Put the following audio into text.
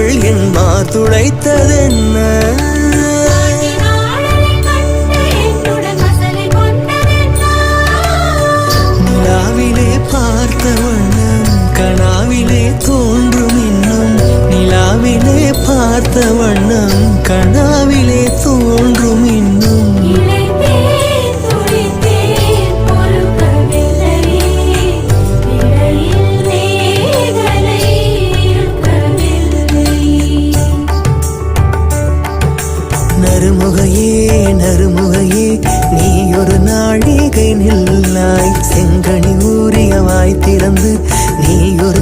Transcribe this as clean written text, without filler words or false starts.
அவள் என் மாதுளைத்ததென்ன நிலாவிலே பார்த்த வண்ணம் கனாவிலே தோன்றும் இன்னும் நிலாவிலே பார்த்த வண்ணம் கனாவிலே தோன்றும் இன்னும் நறுமுகையே நறுமுகையே நீ ஒரு நாழிகை நில்லாய் செங்கனி ஊறிய வாய் திறந்து நீ ஒரு